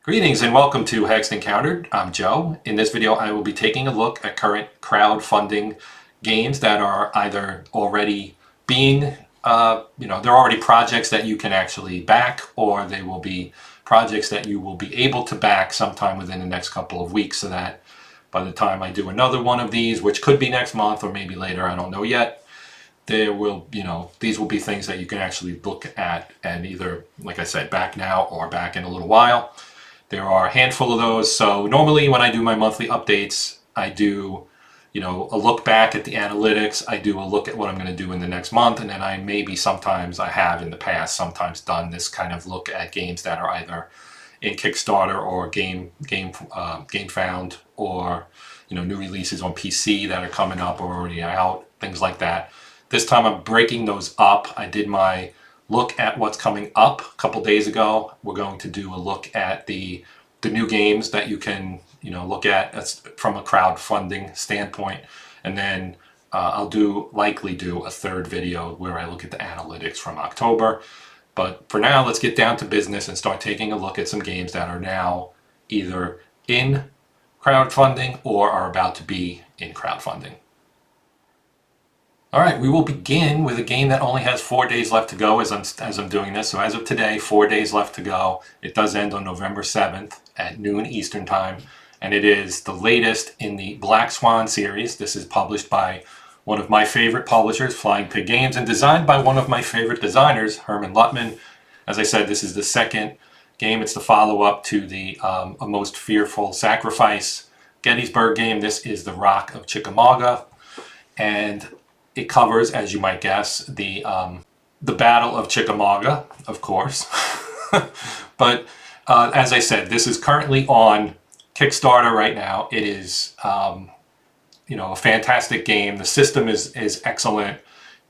Greetings and welcome to Hexed Encountered. I'm Joe. In this video I will be taking a look at current crowdfunding games that are either already being, they're already projects that you can actually back, or they will be projects that you will be able to back sometime within the next couple of weeks, so that by the time I do another one of these, which could be next month or maybe later, I don't know yet, there will, these will be things that you can actually look at and either, like I said, back now or back in a little while. There are a handful of those. So normally when I do my monthly updates, I do, a look back at the analytics. I do a look at what I'm going to do in the next month. And then I have in the past sometimes done this kind of look at games that are either in Kickstarter or Game Found, or, new releases on PC that are coming up or already out, things like that. This time I'm breaking those up. I did my look at what's coming up a couple days ago. We're going to do a look at the new games that you can look at from a crowdfunding standpoint, and then I'll likely do a third video where I look at the analytics from October. But for now, let's get down to business and start taking a look at some games that are now either in crowdfunding or are about to be in crowdfunding. All right, we will begin with a game that only has 4 days left to go as I'm doing this. So as of today, 4 days left to go. It does end on November 7th at noon Eastern Time, and it is the latest in the Black Swan series. This is published by one of my favorite publishers, Flying Pig Games, and designed by one of my favorite designers, Herman Luttman. As I said, this is the second game. It's the follow-up to the A Most Fearful Sacrifice Gettysburg game. This is the Rock of Chickamauga, and it covers, as you might guess, the Battle of Chickamauga, of course. But as I said, this is currently on Kickstarter right now. It is, a fantastic game. The system is excellent.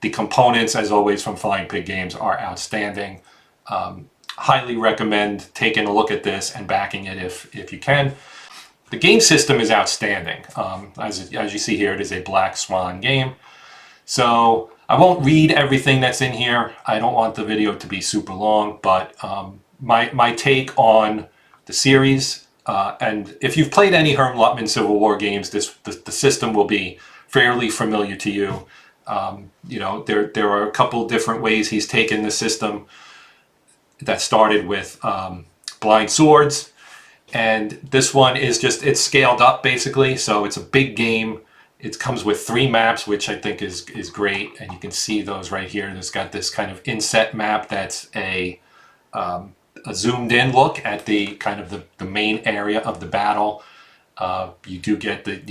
The components, as always, from Flying Pig Games are outstanding. Highly recommend taking a look at this and backing it if you can. The game system is outstanding. As you see here, it is a Black Swan game. So I won't read everything that's in here. I don't want the video to be super long, but my take on the series, and if you've played any Herm Luttman Civil War games, the system will be fairly familiar to you. There are a couple different ways he's taken the system that started with blind swords, and this one is it's scaled up basically, so it's a big game. It comes with 3 maps, which I think is great, and you can see those right here. It's got this kind of inset map that's a zoomed-in look at the kind of the main area of the battle. You do get the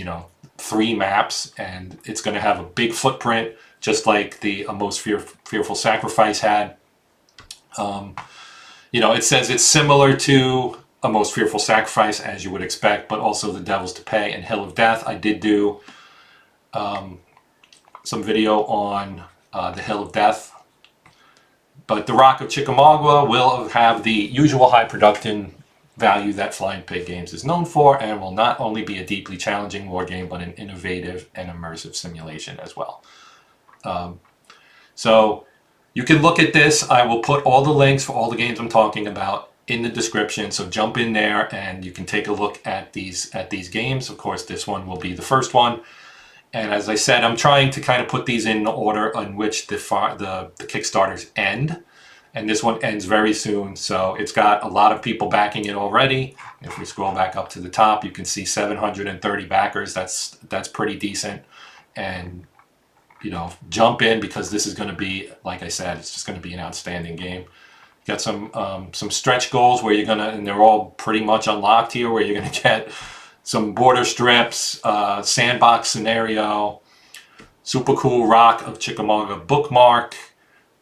3 maps, and it's going to have a big footprint, just like the A Most Fearful Sacrifice had. It says it's similar to A Most Fearful Sacrifice, as you would expect, but also The Devils to Pay and Hill of Death. I did do some video on the Hill of Death, but the Rock of Chickamauga will have the usual high production value that Flying Pig Games is known for, and will not only be a deeply challenging war game, but an innovative and immersive simulation as well. So you can look at this. I will put all the links for all the games I'm talking about in the description, so jump in there and you can take a look at these games. Of course, this one will be the first one. And as I said, I'm trying to kind of put these in the order on which the Kickstarters end. And this one ends very soon, so it's got a lot of people backing it already. If we scroll back up to the top, you can see 730 backers. That's pretty decent. And jump in, because this is going to be, like I said, it's just going to be an outstanding game. Got some stretch goals where and they're all pretty much unlocked here, where you're going to get some border strips, sandbox scenario, super cool Rock of Chickamauga bookmark,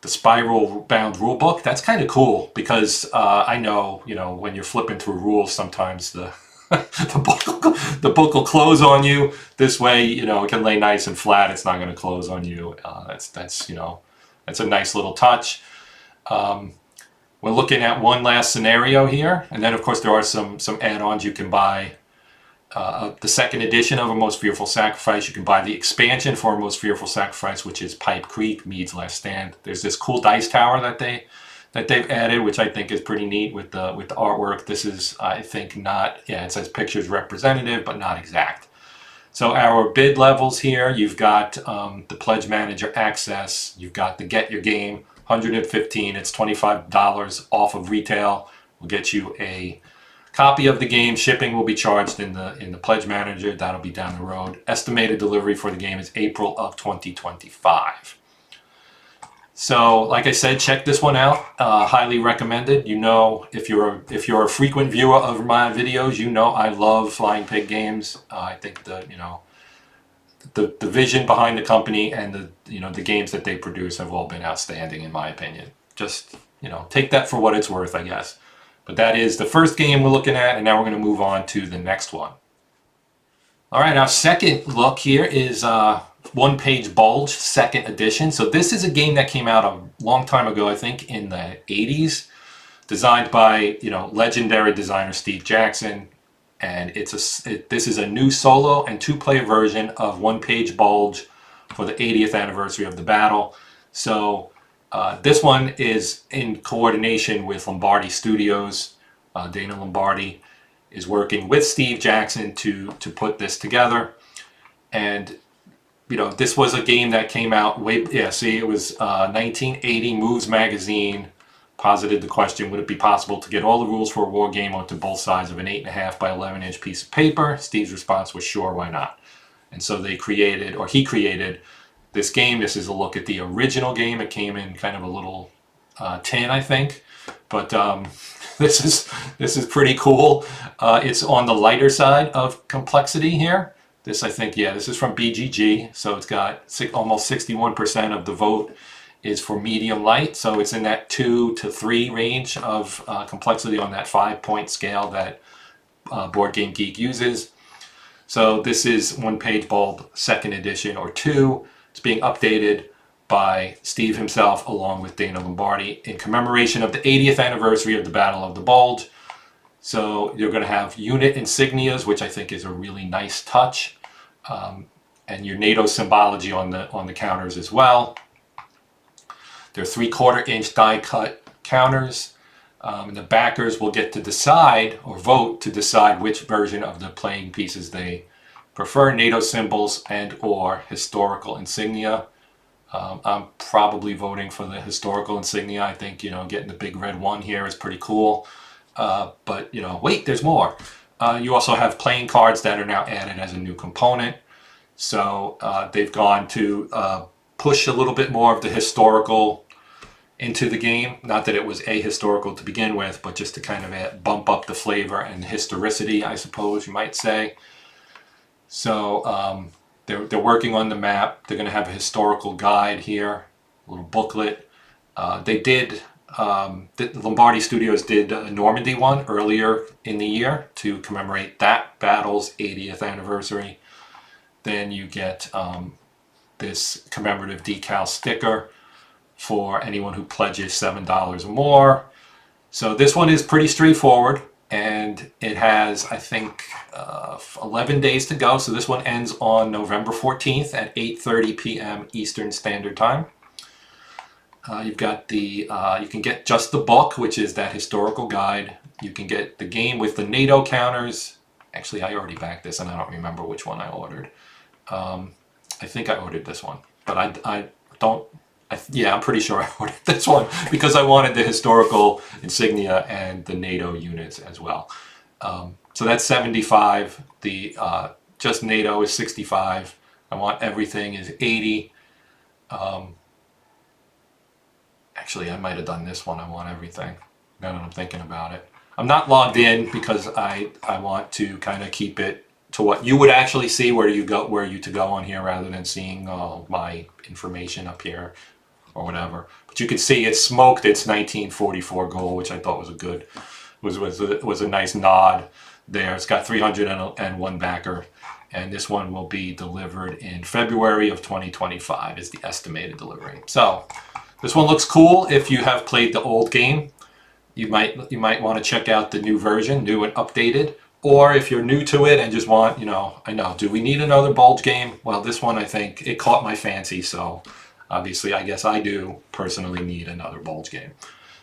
the spiral bound rule book. That's kind of cool, because I know, when you're flipping through rules, sometimes the the book will close on you. This way, it can lay nice and flat. It's not going to close on you. That's a nice little touch. We're looking at one last scenario here, and then of course there are some add-ons you can buy. The second edition of A Most Fearful Sacrifice, you can buy the expansion for A Most Fearful Sacrifice, which is Pipe Creek, Mead's Last Stand. There's this cool dice tower that they've added, which I think is pretty neat with the artwork. This is, I think, not, yeah, it says pictures representative, but not exact. So our bid levels here, you've got the Pledge Manager access, you've got the Get Your Game, 115, it's $25 off of retail. We'll get you a copy of the game. Shipping will be charged in the Pledge Manager. That'll be down the road. Estimated delivery for the game is April of 2025. So, like I said, check this one out. Highly recommended. You know, if you're a frequent viewer of my videos, you know I love Flying Pig games. I think the vision behind the company and the games that they produce have all been outstanding in my opinion. Just take that for what it's worth, I guess. But that is the first game we're looking at, and now we're going to move on to the next one. All right, our second look here is One Page Bulge, second edition. So this is a game that came out a long time ago, I think in the 80s, designed by legendary designer Steve Jackson, and this is a new solo and two-player version of One Page Bulge for the 80th anniversary of the battle. So this one is in coordination with Lombardy Studios. Dana Lombardi is working with Steve Jackson to put this together. And this was a game that came out it was 1980. Moves magazine posited the question, would it be possible to get all the rules for a war game onto both sides of an 8.5 by 11-inch piece of paper? Steve's response was, sure, why not? And so he created this game. This is a look at the original game. It came in kind of a little tin, I think, but this is pretty cool. It's on the lighter side of complexity here. This, I think, yeah, this is from BGG, so it's got almost 61% of the vote is for medium light, so it's in that 2 to 3 range of complexity on that 5-point scale that Board Game Geek uses. So this is One Page Bulge second edition or 2. It's being updated by Steve himself along with Dana Lombardi in commemoration of the 80th anniversary of the Battle of the Bulge. So you're going to have unit insignias, which I think is a really nice touch, and your NATO symbology on the counters as well. They're 3/4 inch die cut counters, and the backers will get to decide or vote to decide which version of the playing pieces they prefer, NATO symbols and or historical insignia. I'm probably voting for the historical insignia. I think getting the big red one here is pretty cool. But wait, there's more. You also have playing cards that are now added as a new component. So they've gone to push a little bit more of the historical into the game. Not that it was ahistorical to begin with, but just to kind of bump up the flavor and historicity, I suppose you might say. So they're working on the map. They're going to have a historical guide here, a little booklet. The Lombardy Studios did a Normandy one earlier in the year to commemorate that battle's 80th anniversary. Then you get this commemorative decal sticker for anyone who pledges $7 or more. So this one is pretty straightforward, and it has, I think, 11 days to go. So this one ends on November 14th at 8:30 p.m. Eastern Standard Time. You've got you can get just the book, which is that historical guide. You can get the game with the NATO counters. Actually, I already backed this, and I don't remember which one I ordered. I think I ordered this one, but I'm pretty sure I ordered this one because I wanted the historical insignia and the NATO units as well. So that's 75. The just NATO is 65. I want everything is 80. Actually, I might have done this one. I want everything. Now that I'm thinking about it, I'm not logged in because I want to kind of keep it to what you would actually see where you to go on here, rather than seeing my information up here or whatever. But you can see it's smoked its 1944 goal, which I thought was a nice nod there. It's got 301 backer, and this one will be delivered in February of 2025 is the estimated delivery. So This one looks cool. If you have played the old game, you might want to check out the new version, new and updated. Or if you're new to it and just want, I know, do we need another Bulge game? Well, this one, I think, it caught my fancy, so obviously I guess I do personally need another Bulge game.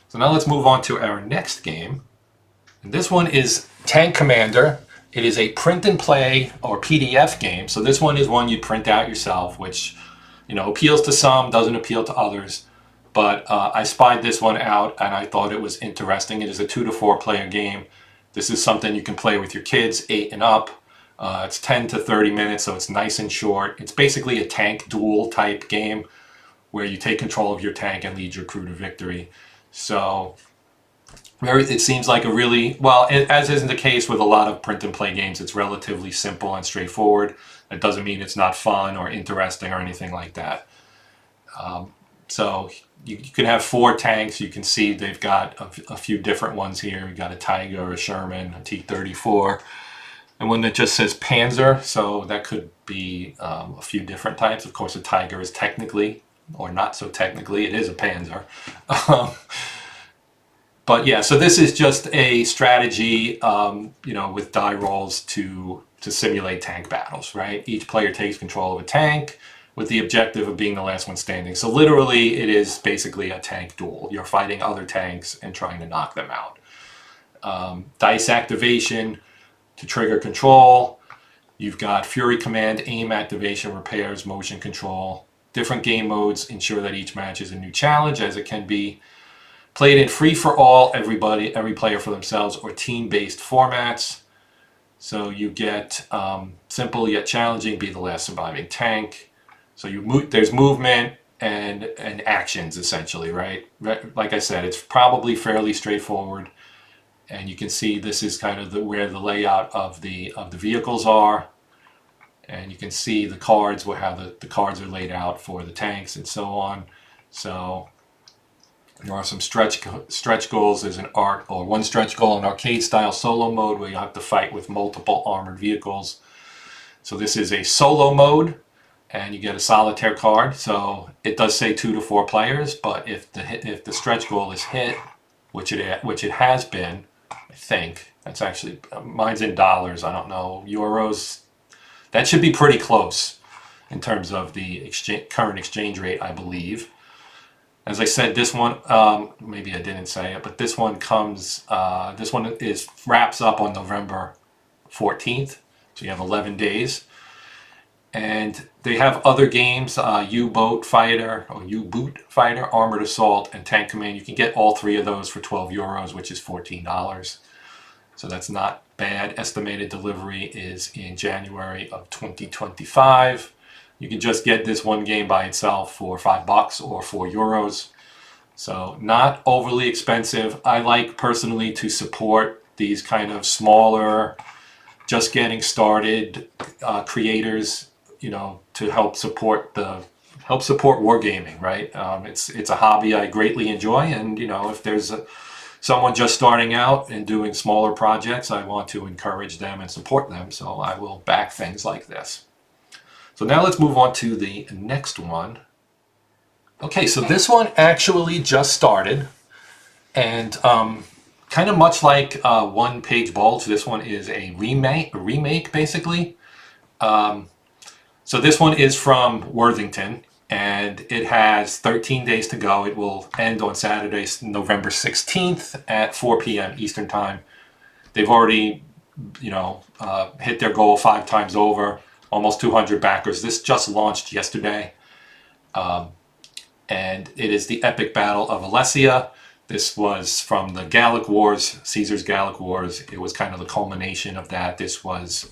So now let's move on to our next game. And this one is Tank Commander. It is a print and play or PDF game. So this one is one you print out yourself, which, appeals to some, doesn't appeal to others. But I spied this one out and I thought it was interesting. It is a 2 to 4 player game. This is something you can play with your kids, 8 and up. It's 10 to 30 minutes, so it's nice and short. It's basically a tank duel type game where you take control of your tank and lead your crew to victory. So it seems like a really, well, as is the case with a lot of print and play games, it's relatively simple and straightforward. That doesn't mean it's not fun or interesting or anything like that. So you can have 4 tanks. You can see they've got a few different ones here. We've got a Tiger, a Sherman, a T-34, and one that just says Panzer. So that could be a few different types. Of course, a Tiger is technically, or not so technically, it is a Panzer. But yeah, so this is just a strategy, with die rolls to simulate tank battles, right? Each player takes control of a tank with the objective of being the last one standing. So literally, it is basically a tank duel. You're fighting other tanks and trying to knock them out. Dice activation to trigger control. You've got Fury Command, aim activation, repairs, motion control. Different game modes ensure that each match is a new challenge, as it can be played in free-for-all, every player for themselves, or team-based formats. So you get simple yet challenging, be the last surviving tank. So there's movement and actions, essentially, right? Like I said, it's probably fairly straightforward. And you can see this is kind of where the layout of the vehicles are. And you can see the cards, how the cards are laid out for the tanks and so on. So there are some stretch goals. There's one stretch goal, an arcade-style solo mode where you have to fight with multiple armored vehicles. So this is a solo mode, and you get a solitaire card. So it does say 2 to 4 players, but if the stretch goal is hit, which it has been, I think that's actually, mine's in dollars. I don't know, euros. That should be pretty close in terms of the current exchange rate, I believe. As I said, this one, maybe I didn't say it, but this one wraps up on November 14th. So you have 11 days. And they have other games, U-Boot Fighter, Armored Assault, and Tank Command. You can get all 3 of those for 12 euros, which is $14. So that's not bad. Estimated delivery is in January of 2025. You can just get this one game by itself for $5 or 4 euros. So not overly expensive. I like personally to support these kind of smaller, just getting started creators, to help support wargaming, right? It's a hobby I greatly enjoy, and if there's someone just starting out and doing smaller projects, I want to encourage them and support them. So I will back things like this. So now let's move on to the next one. Okay, so this one actually just started, and kind of much like One Page Bulge, this one is a remake basically. So this one is from Worthington, and it has 13 days to go. It will end on Saturday, November 16th at 4 p.m. Eastern Time. They've already, hit their goal 5 times over. Almost 200 backers. This just launched yesterday. And it is the epic battle of Elesia. This was from the Gallic Wars, Caesar's Gallic Wars. It was kind of the culmination of that. This was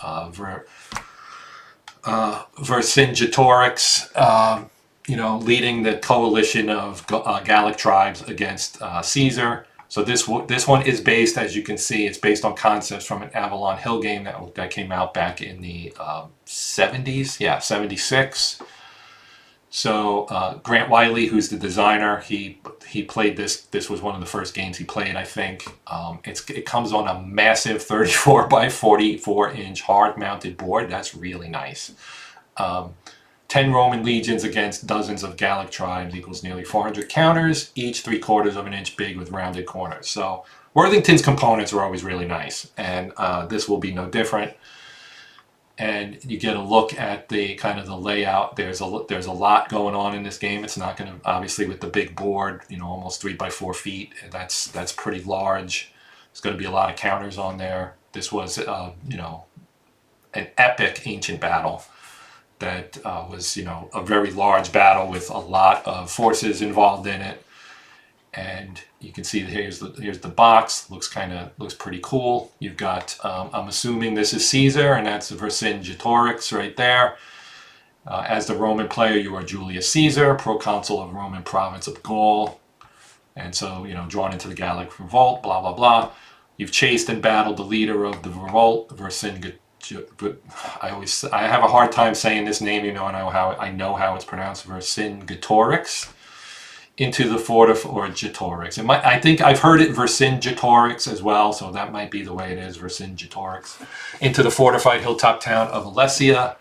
Vercingetorix, leading the coalition of Gallic tribes against Caesar. So this one is based, as you can see, it's based on concepts from an Avalon Hill game that came out back in the 70s, 76. So Grant Wiley, who's the designer, he played this. This was one of the first games he played, I think. It comes on a massive 34 by 44 inch hard mounted board. That's really nice. 10 Roman legions against dozens of Gallic tribes equals nearly 400 counters, each 3/4 of an inch big with rounded corners. So Worthington's components are always really nice, and this will be no different. And you get a look at the kind of the layout. There's a lot going on in this game. It's not going to, obviously, with the big board, you know, almost 3 by 4 feet. That's pretty large. There's going to be a lot of counters on there. This was, you know, an epic ancient battle that was, you know, a very large battle with a lot of forces involved in it. And you can see here's the box. Looks pretty cool. You've got, I'm assuming this is Caesar, and that's Vercingetorix right there. As the Roman player, you are Julius Caesar, proconsul of Roman province of Gaul, and so, you know, drawn into the Gallic revolt. Blah blah blah. You've chased and battled the leader of the revolt, Vercingetorix. I have a hard time saying this name. You know, I know how it's pronounced. Vercingetorix. Into the Fortificatorix. I think I've heard it Vercingetorix as well, so that might be the way it is, Vercingetorix. Into the fortified hilltop town of Elesia,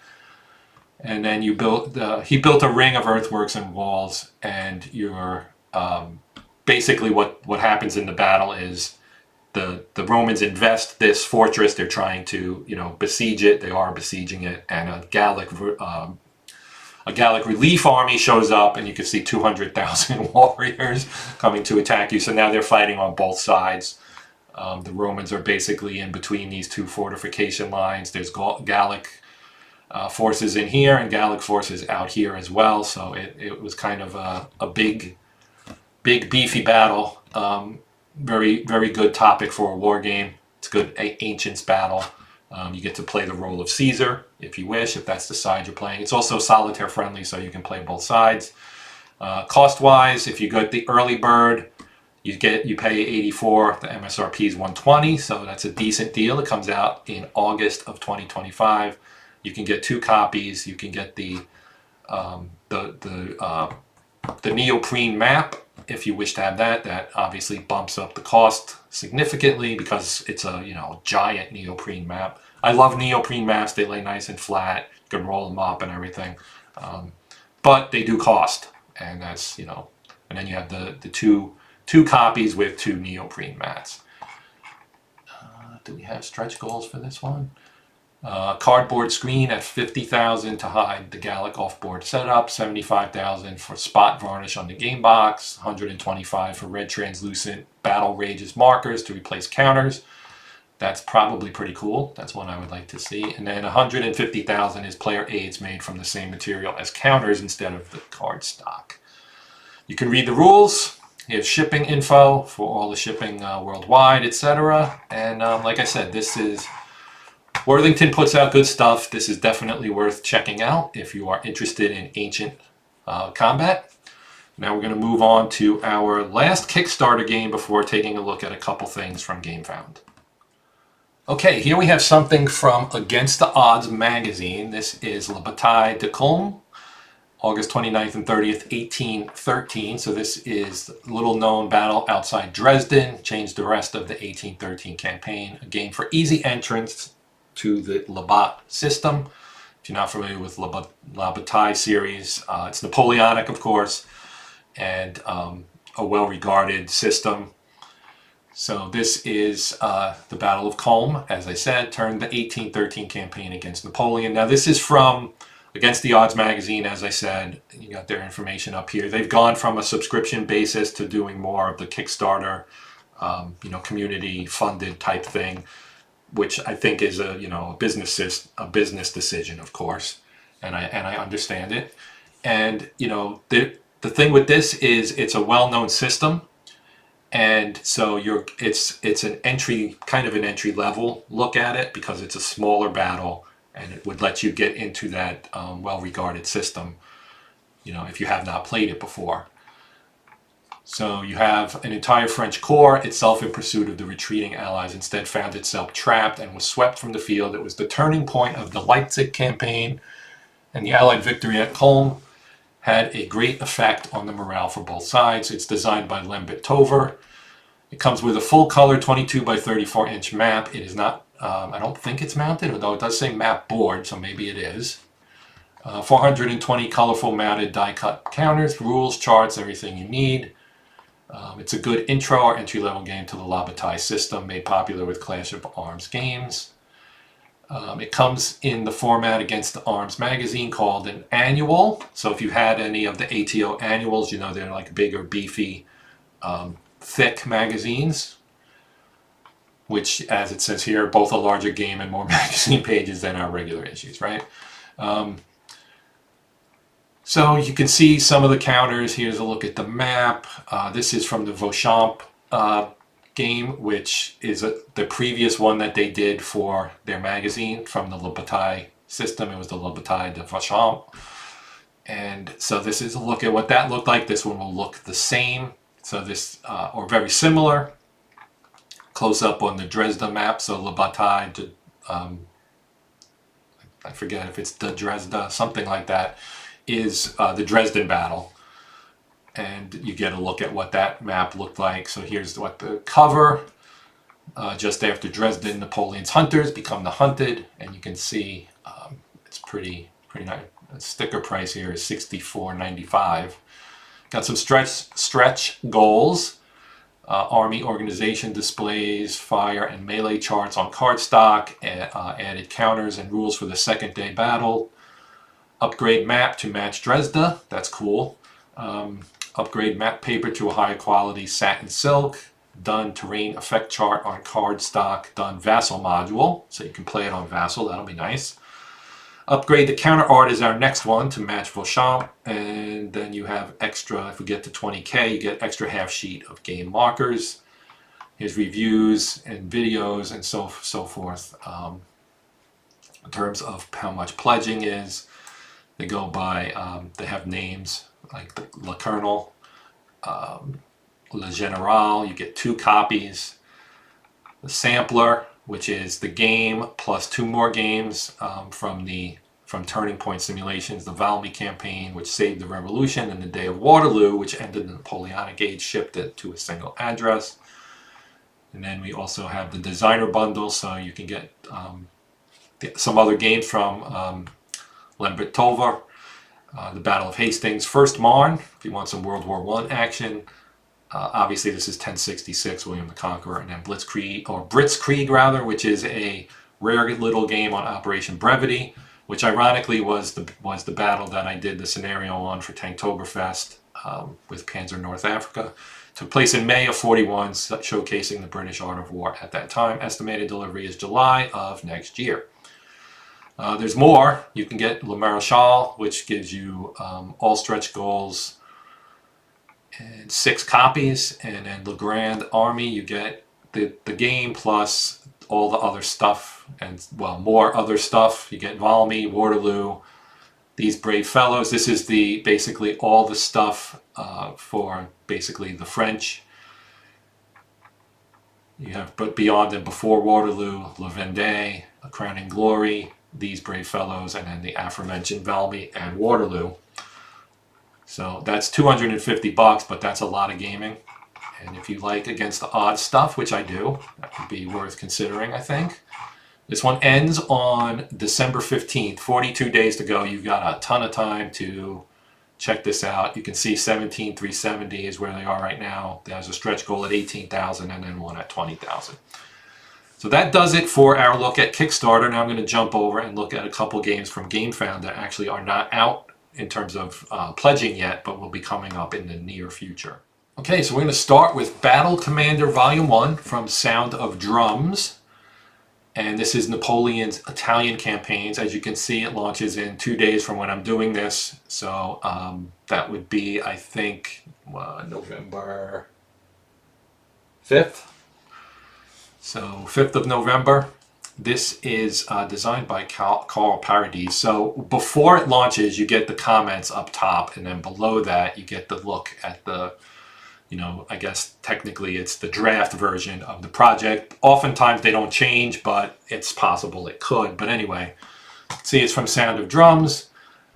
and then he built a ring of earthworks and walls. And you're basically what happens in the battle is the Romans invest this fortress. They're trying to, you know, besiege it. They are besieging it, and a Gallic relief army shows up, and you can see 200,000 warriors coming to attack you. So now they're fighting on both sides. The Romans are basically in between these two fortification lines. There's Gallic forces in here and Gallic forces out here as well. So it was kind of a big beefy battle. Very, very good topic for a war game. It's a good ancients battle. You get to play the role of Caesar if you wish, if that's the side you're playing. It's also solitaire friendly, so you can play both sides. Cost-wise, if you get the early bird, you pay 84. The MSRP is 120, so that's a decent deal. It comes out in August of 2025. You can get 2 copies. You can get the neoprene map if you wish to have that. That obviously bumps up the cost significantly because it's a, you know, giant neoprene map. I love neoprene maps. They lay nice and flat. You can roll them up and everything. But they do cost, and that's, you know, and then you have the two copies with 2 neoprene mats. Do we have stretch goals for this one? Cardboard screen at 50,000 to hide the Gallic off-board setup, 75,000 for spot varnish on the game box, 125 for red translucent battle rages markers to replace counters. That's probably pretty cool. That's one I would like to see. And then 150,000 is player aids made from the same material as counters instead of the card stock. You can read the rules. Here's shipping info for all the shipping worldwide, etc. And like I said, this is Worthington puts out good stuff. This is definitely worth checking out if you are interested in ancient combat. Now we're going to move on to our last Kickstarter game before taking a look at a couple things from GameFound. Okay, here we have something from Against the Odds magazine. This is La Bataille de Kulm, August 29th and 30th, 1813. So this is a little known battle outside Dresden, changed the rest of the 1813 campaign. A game for easy entrance to the Labat system. If you're not familiar with La Bataille series, it's Napoleonic, of course, and a well-regarded system. So this is the Battle of Kulm, as I said, turned the 1813 campaign against Napoleon. Now this is from Against the Odds magazine, as I said. You got their information up here. They've gone from a subscription basis to doing more of the Kickstarter, you know, community-funded type thing, which I think is a, you know, a business decision, of course, and I understand it. And you know, the thing with this is it's a well-known system. And so it's an entry level look at it because it's a smaller battle, and it would let you get into that well-regarded system, you know, if you have not played it before. So you have an entire French corps, itself in pursuit of the retreating allies, instead found itself trapped and was swept from the field. It was the turning point of the Leipzig campaign, and the Allied victory at Kulm had a great effect on the morale for both sides. It's designed by Lembit Tover. It comes with a full-color 22 by 34 inch map. It is not, I don't think it's mounted, although it does say map board, so maybe it is. 420 colorful mounted die-cut counters, rules, charts, everything you need. It's a good intro or entry-level game to the Bataille system, made popular with Clash of Arms games. It comes in the format Against the Arms magazine called an annual. So if you had any of the ATO annuals, you know they're like bigger, beefy, thick magazines, which, as it says here, both a larger game and more magazine pages than our regular issues, right? So you can see some of the counters. Here's a look at the map. This is from the Vauchamp game, which is the previous one that they did for their magazine from the Bataille system. It was the Bataille de Vauchamp. And so this is a look at what that looked like. This one will look the same. So this, or very similar. Close up on the Dresden map. So La Bataille, I forget if it's the Dresda, something like that, is the Dresden battle. And you get a look at what that map looked like. So here's what the cover. Just after Dresden, Napoleon's hunters become the hunted. And you can see it's pretty nice. The sticker price here is $64.95. Got some stretch goals. Army organization displays, fire and melee charts on cardstock, added counters and rules for the second day battle. Upgrade map to match Dresda, that's cool. Upgrade map paper to a higher quality satin silk. Done terrain effect chart on cardstock. Done vassal module, so you can play it on vassal, that'll be nice. Upgrade the counter art is our next one to match Vauchamp, and then you have extra, if we get to 20K, you get extra half sheet of game markers. Here's reviews and videos and so forth. In terms of how much pledging is, they go by, they have names like the Le Colonel, Le General, you get 2 copies. The sampler, which is the game plus 2 more games from Turning Point Simulations, the Valmy campaign, which saved the revolution, and the Day of Waterloo, which ended the Napoleonic Age, shipped it to a single address. And then we also have the designer bundle, so you can get some other games from Lembertover, the Battle of Hastings, First Marne, if you want some World War I action. Obviously, this is 1066, William the Conqueror, and then Blitzkrieg, or Blitzkrieg rather, which is a rare little game on Operation Brevity, which ironically was the battle that I did the scenario on for Tanktoberfest with Panzer North Africa. Took place in May of '41, showcasing the British art of war at that time. Estimated delivery is July of next year. There's more. You can get Le Maréchal, which gives you all stretch goals and 6 copies, and then Le Grand Army, you get the game plus all the other stuff, and well, more other stuff. You get Valmy, Waterloo, These Brave Fellows. This is basically all the stuff for basically the French. You have but Beyond and Before Waterloo, La Vendée, A Crowning Glory, These Brave Fellows, and then the aforementioned Valmy and Waterloo. So that's $250, but that's a lot of gaming. And if you like Against the Odds stuff, which I do, that would be worth considering, I think. This one ends on December 15th, 42 days to go. You've got a ton of time to check this out. You can see 17,370 is where they are right now. There's a stretch goal at 18,000 and then one at 20,000. So that does it for our look at Kickstarter. Now I'm going to jump over and look at a couple games from GameFound that actually are not out in terms of pledging yet, but will be coming up in the near future. Okay, so we're going to start with Battle Commander Volume 1 from Sound of Drums. And this is Napoleon's Italian campaigns. As you can see, it launches in 2 days from when I'm doing this. So that would be, I think, November 5th. So 5th of November. This is designed by Carl Paradis. So before it launches, you get the comments up top, and then below that, you get the look at the, I guess technically it's the draft version of the project. Oftentimes they don't change, but it's possible it could. But anyway, see, it's from Sound of Drums.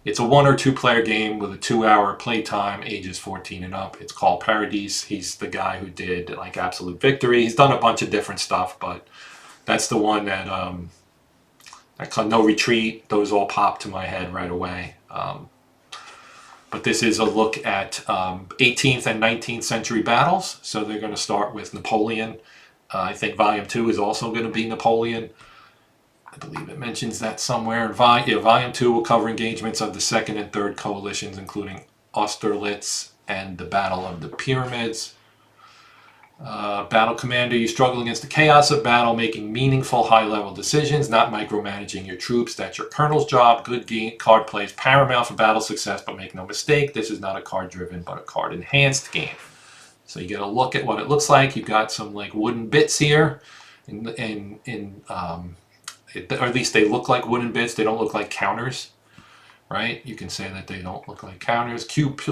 It's a 1 or 2 player game with a 2-hour playtime, ages 14 and up. It's called Paradis. He's the guy who did like Absolute Victory. He's done a bunch of different stuff, but that's the one that No Retreat. Those all pop to my head right away. But this is a look at 18th and 19th century battles. So they're going to start with Napoleon. I think Volume 2 is also going to be Napoleon. I believe it mentions that somewhere. Volume 2 will cover engagements of the Second and Third Coalitions, including Austerlitz and the Battle of the Pyramids. Battle Commander, you struggle against the chaos of battle, making meaningful high-level decisions, not micromanaging your troops. That's your colonel's job. Good card play is paramount for battle success, but make no mistake, this is not a card-driven, but a card-enhanced game. So you get a look at what it looks like. You've got some like wooden bits here, or at least they look like wooden bits. They don't look like counters. Right? You can say that they don't look like counters. Cube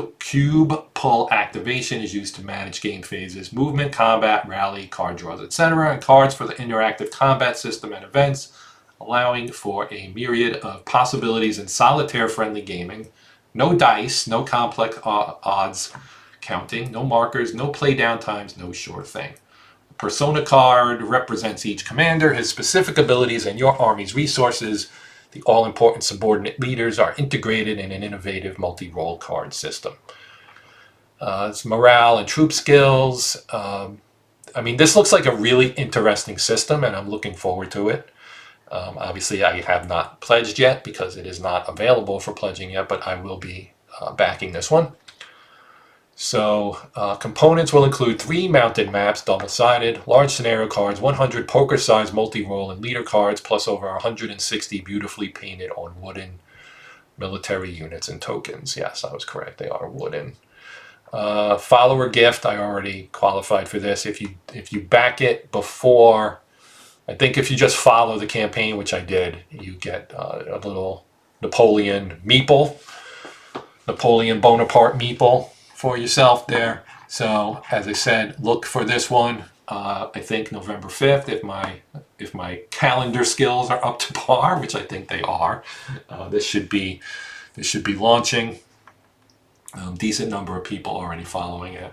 pull activation is used to manage game phases, movement, combat, rally, card draws, etc. And cards for the interactive combat system and events, allowing for a myriad of possibilities in solitaire-friendly gaming. No dice, no complex odds counting, no markers, no play downtimes, no sure thing. The Persona card represents each commander, his specific abilities, and your army's resources. The all-important subordinate leaders are integrated in an innovative multi-role card system. It's morale and troop skills. I mean, this looks like a really interesting system, and I'm looking forward to it. Obviously, I have not pledged yet because it is not available for pledging yet, but I will be backing this one. So components will include 3 mounted maps, double-sided, large scenario cards, 100 poker-sized multi-role and leader cards, plus over 160 beautifully painted on wooden military units and tokens. Yes, I was correct. They are wooden. Follower gift, I already qualified for this. If you back it before, I think if you just follow the campaign, which I did, you get a little Napoleon meeple, Napoleon Bonaparte meeple for yourself there. So as I said, look for this one. I think November 5th, if my calendar skills are up to par, which I think they are. This should be launching. Decent number of people already following it.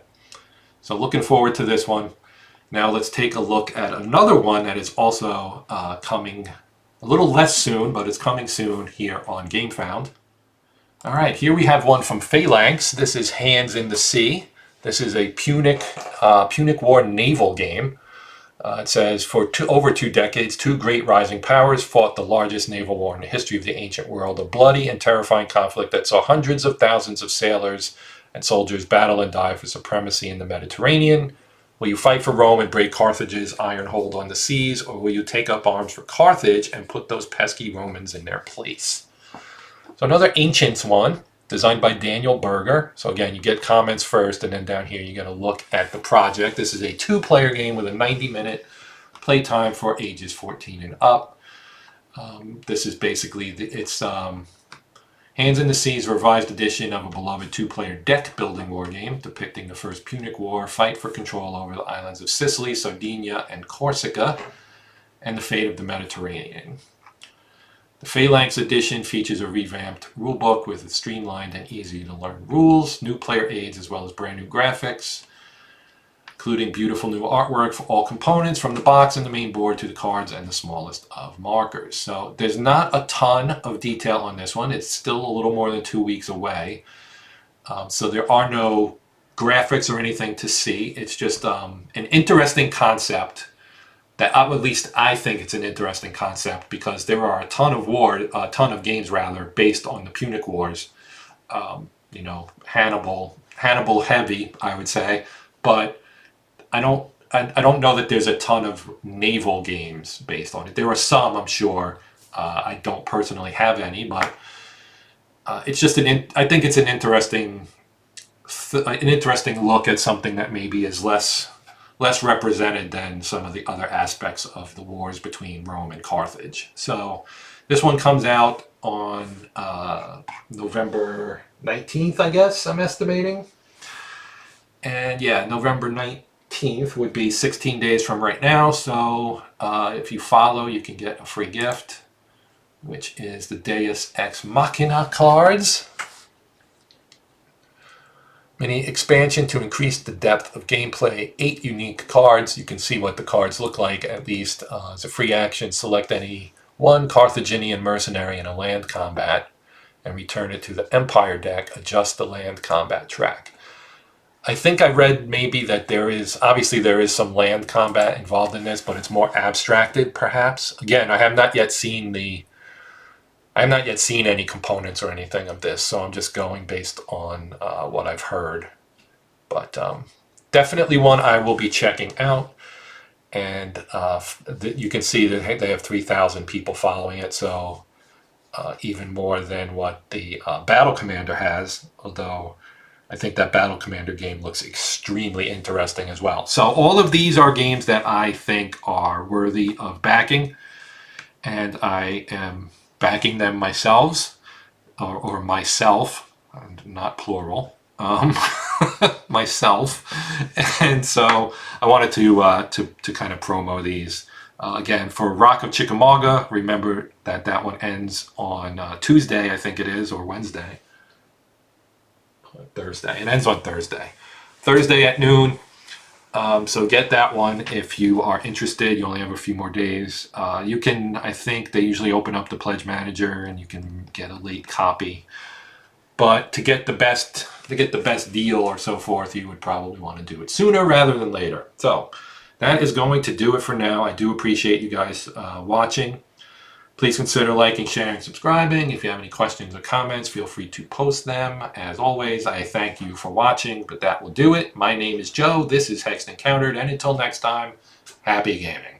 So looking forward to this one. Now let's take a look at another one that is also coming a little less soon, but it's coming soon here on GameFound. All right, here we have one from Phalanx. This is Hands in the Sea. This is a Punic War naval game. It says, for over 2 decades, 2 great rising powers fought the largest naval war in the history of the ancient world, a bloody and terrifying conflict that saw hundreds of thousands of sailors and soldiers battle and die for supremacy in the Mediterranean. Will you fight for Rome and break Carthage's iron hold on the seas, or will you take up arms for Carthage and put those pesky Romans in their place? So another Ancients one, designed by Daniel Berger. So again, you get comments first, and then down here you get a look at the project. This is a 2-player game with a 90-minute playtime for ages 14 and up. This is basically, it's Hands in the Sea's revised edition of a beloved 2-player deck-building war game depicting the First Punic War, fight for control over the islands of Sicily, Sardinia, and Corsica, and the fate of the Mediterranean. The Phalanx edition features a revamped rulebook with streamlined and easy-to-learn rules, new player aids, as well as brand new graphics, including beautiful new artwork for all components, from the box and the main board to the cards and the smallest of markers. So there's not a ton of detail on this one. It's still a little more than 2 weeks away. So there are no graphics or anything to see. It's just an interesting concept. That at least I think it's an interesting concept, because there are a ton of games based on the Punic Wars. You know, Hannibal heavy, I would say, but I don't know that there's a ton of naval games based on it. There are some, I'm sure. I don't personally have any, but it's just I think it's an interesting look at something that maybe is less represented than some of the other aspects of the wars between Rome and Carthage. So this one comes out on November 19th, I guess, I'm estimating. And yeah, November 19th would be 16 days from right now. So if you follow, you can get a free gift, which is the Deus Ex Machina cards. Mini expansion to increase the depth of gameplay. 8 unique cards. You can see what the cards look like, at least. As a free action, select any one Carthaginian mercenary in a land combat. and return it to the Empire deck. Adjust the land combat track. I think I read maybe that there is some land combat involved in this, but it's more abstracted, perhaps. Again, I have not yet seen any components or anything of this, so I'm just going based on what I've heard. But definitely one I will be checking out. And you can see that they have 3,000 people following it, so even more than what the Battle Commander has, although I think that Battle Commander game looks extremely interesting as well. So all of these are games that I think are worthy of backing, and I am backing them myself, or myself, not plural, myself. And so I wanted to kind of promo these. Again, for Rock of Chickamauga, remember that one ends on Tuesday, I think it is, or Wednesday. Thursday. It ends on Thursday. Thursday at noon. So get that one if you are interested. You only have a few more days. You can, I think they usually open up the Pledge Manager and you can get a late copy. But to get the best deal or so forth, you would probably want to do it sooner rather than later. So that is going to do it for now. I do appreciate you guys watching. Please consider liking, sharing, subscribing. If you have any questions or comments, feel free to post them. As always, I thank you for watching, but that will do it. My name is Joe. This is Hexed Encountered, and until next time, happy gaming.